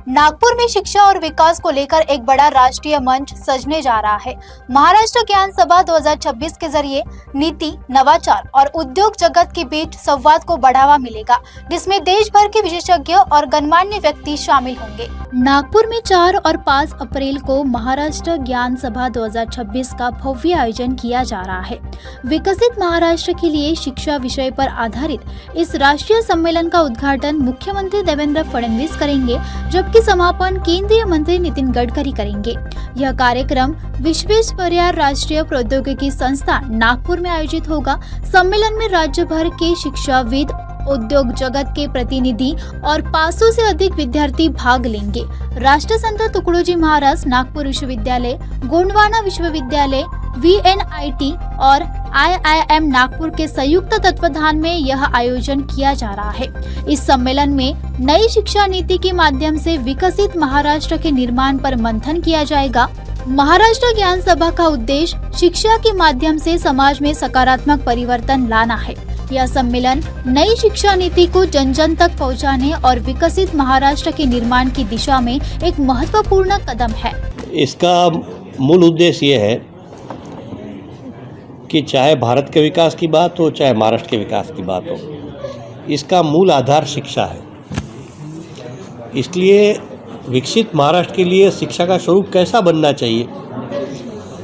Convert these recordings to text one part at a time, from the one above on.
नागपुर में शिक्षा और विकास को लेकर एक बड़ा राष्ट्रीय मंच सजने जा रहा है। महाराष्ट्र ज्ञान सभा 2026 के जरिए नीति, नवाचार और उद्योग जगत के बीच संवाद को बढ़ावा मिलेगा, जिसमें देश भर के विशेषज्ञ और गणमान्य व्यक्ति शामिल होंगे। नागपुर में 4 और 5 अप्रैल को महाराष्ट्र ज्ञान सभा 2026 का भव्य आयोजन किया जा रहा है। विकसित महाराष्ट्र के लिए शिक्षा विषय पर आधारित इस राष्ट्रीय सम्मेलन का उद्घाटन मुख्यमंत्री देवेंद्र फडणवीस करेंगे, जबकि समापन केंद्रीय मंत्री नितिन गडकरी करेंगे। यह कार्यक्रम विश्वेश्वरैया राष्ट्रीय प्रौद्योगिकी संस्थान नागपुर में आयोजित होगा। सम्मेलन में राज्य भर के शिक्षाविद, उद्योग जगत के प्रतिनिधि और 500 से अधिक विद्यार्थी भाग लेंगे। राष्ट्रसंत तुकडोजी महाराज नागपुर विश्वविद्यालय, गोंडवाना विश्वविद्यालय, VNIT और IIM नागपुर के संयुक्त तत्वाधान में यह आयोजन किया जा रहा है। इस सम्मेलन में नई शिक्षा नीति के माध्यम से विकसित महाराष्ट्र के निर्माण पर मंथन किया जाएगा। महाराष्ट्र ज्ञान सभा का उद्देश्य शिक्षा के माध्यम से समाज में सकारात्मक परिवर्तन लाना है। यह सम्मेलन नई शिक्षा नीति को जन जन तक पहुंचाने और विकसित महाराष्ट्र के निर्माण की दिशा में एक महत्वपूर्ण कदम है। इसका मूल उद्देश्य ये है कि चाहे भारत के विकास की बात हो, चाहे महाराष्ट्र के विकास की बात हो, इसका मूल आधार शिक्षा है। इसलिए विकसित महाराष्ट्र के लिए शिक्षा का स्वरूप कैसा बनना चाहिए,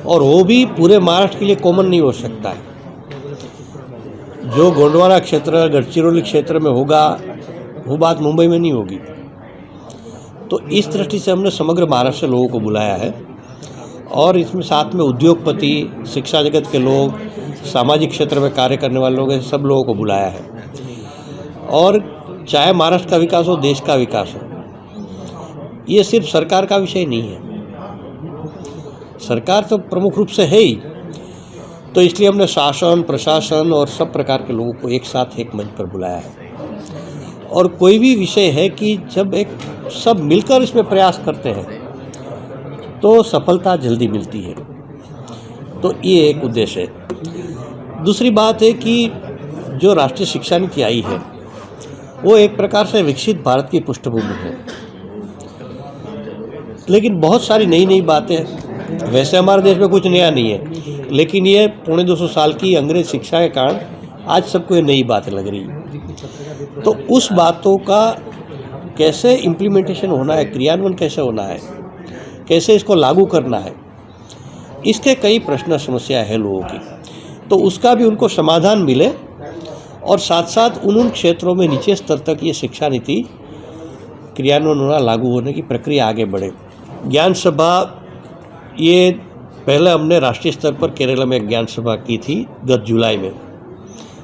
और वो भी पूरे महाराष्ट्र के लिए कॉमन नहीं हो सकता है। जो गोंडवाना क्षेत्र, गढ़चिरौली क्षेत्र में होगा, वो बात मुंबई में नहीं होगी। तो इस दृष्टि से हमने समग्र महाराष्ट्र लोगों को बुलाया है, और इसमें साथ में उद्योगपति, शिक्षा जगत के लोग, सामाजिक क्षेत्र में कार्य करने वाले लोग, सब लोगों को बुलाया है। और चाहे महाराष्ट्र का विकास हो, देश का विकास हो, ये सिर्फ सरकार का विषय नहीं है। सरकार तो प्रमुख रूप से है ही, तो इसलिए हमने शासन, प्रशासन और सब प्रकार के लोगों को एक साथ एक मंच पर बुलाया है। और कोई भी विषय है कि जब एक सब मिलकर इसमें प्रयास करते हैं तो सफलता जल्दी मिलती है। तो ये एक उद्देश्य है। दूसरी बात है कि जो राष्ट्रीय शिक्षा नीति आई है, वो एक प्रकार से विकसित भारत की पृष्ठभूमि है। लेकिन बहुत सारी नई नई बातें, वैसे हमारे देश में कुछ नया नहीं है, लेकिन ये 250 साल की अंग्रेज शिक्षा के कारण आज सबको ये नई बातें लग रही है। तो उस बातों का कैसे इम्प्लीमेंटेशन होना है, क्रियान्वयन कैसे होना है, कैसे इसको लागू करना है, इसके कई प्रश्न समस्या है लोगों की। तो उसका भी उनको समाधान मिले, और साथ साथ उन क्षेत्रों में नीचे स्तर तक ये शिक्षा नीति क्रियान्वयन होना, लागू होने की प्रक्रिया आगे बढ़े। ज्ञान सभा, ये पहले हमने राष्ट्रीय स्तर पर केरल में एक ज्ञान सभा की थी गत जुलाई में।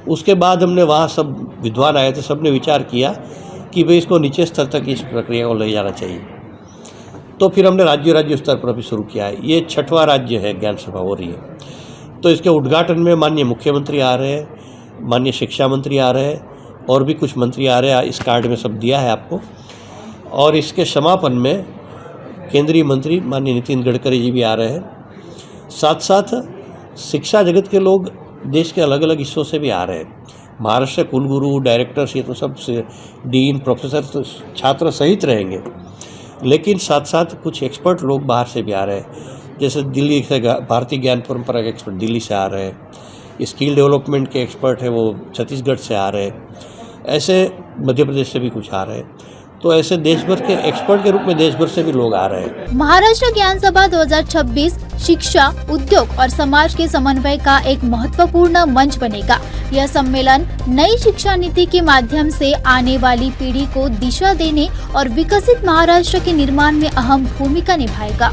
उसके बाद हमने वहाँ सब विद्वान आए थे, सब ने विचार किया कि भाई इसको नीचे स्तर तक इस प्रक्रिया को ले जाना चाहिए। तो फिर हमने राज्य स्तर पर भी शुरू किया है। ये 6वां राज्य है ज्ञान सभा हो रही है। तो इसके उद्घाटन में माननीय मुख्यमंत्री आ रहे हैं, माननीय शिक्षा मंत्री आ रहे हैं, और भी कुछ मंत्री आ रहे हैं। इस कार्ड में सब दिया है आपको। और इसके समापन में केंद्रीय मंत्री माननीय नितिन गडकरी जी भी आ रहे हैं। साथ साथ शिक्षा जगत के लोग देश के अलग अलग हिस्सों से भी आ रहे हैं। महाराष्ट्र कुलगुरु, डायरेक्टर्स, ये तो सब डीन, प्रोफेसर, तो छात्र सहित रहेंगे। लेकिन साथ साथ कुछ एक्सपर्ट लोग बाहर से भी आ रहे हैं, जैसे दिल्ली से भारतीय ज्ञान परंपरा के एक्सपर्ट दिल्ली से आ रहे हैं। स्किल डेवलपमेंट के एक्सपर्ट है वो छत्तीसगढ़ से आ रहे हैं। ऐसे मध्य प्रदेश से भी कुछ आ रहे हैं। तो ऐसे देश भर के एक्सपर्ट के रूप में देश भर से भी लोग आ रहे हैं। महाराष्ट्र ज्ञान सभा 2026 शिक्षा, उद्योग और समाज के समन्वय का एक महत्वपूर्ण मंच बनेगा। यह सम्मेलन नई शिक्षा नीति के माध्यम से आने वाली पीढ़ी को दिशा देने और विकसित महाराष्ट्र के निर्माण में अहम भूमिका निभाएगा।